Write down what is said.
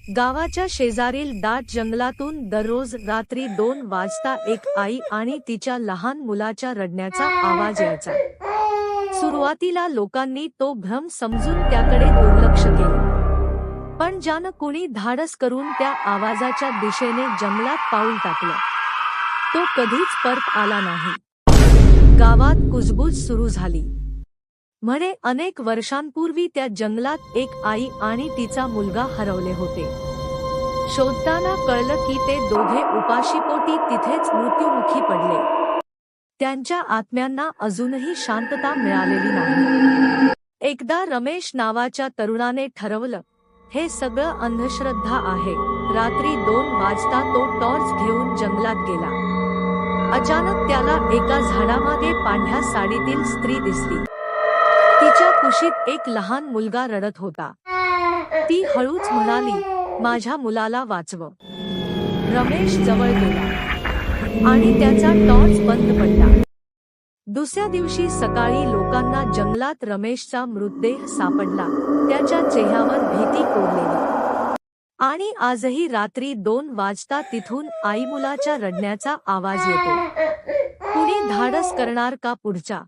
गावाच्या शेजारील दाट जंगलातून दररोज रात्री 2 वाजता एक आई आणि तिच्या लहान मुलाच्या रडण्याचा आवाज यायचा। सुरुवातीला लोकांनी तो भ्रम समजून त्याकडे दुर्लक्ष केले, पण ज्यानं कुणी धाडस करून त्या आवाजाच्या दिशेने जंगलात पाऊल टाकलं, तो कधीच परत आला नाही। गावात कुजबूज सुरू झाली। म्हणे अनेक वर्षांपूर्वी त्या जंगलात एक आई आणि तिचा मुलगा हरवले होते। शोधताना कळलं की ते दोघे उपाशीपोटी तिथेच मृत्युमुखी पडले। त्यांच्या आत्म्यांना अजूनही शांतता मिळालेली नाही। एकदा रमेश नावाच्या तरुणाने ठरवलं, हे सगळं अंधश्रद्धा आहे। रात्री 2 वाजता तो टॉर्च घेऊन जंगलात गेला। अचानक त्याला एका झाडामागे पांढऱ्या साडीतील स्त्री दिसली। तिच्या कुशीत एक लहान मुलगा रडत होता। ती हळूच म्हणाली, माझ्या मुलाला वाचव। रमेश जवळ गेला आणि त्याचा टॉर्च बंद पडला। दुसऱ्या दिवशी सकाळी लोकांना जंगलात रमेशचा मृतदेह सापडला, त्याच्या चेहऱ्यावर भीती कोरलेली। आणि आजही रात्री 2 वाजता तिथून आई मुलाच्या रडण्याचा आवाज येतो। कुणी धाडस करणार का पुढचा?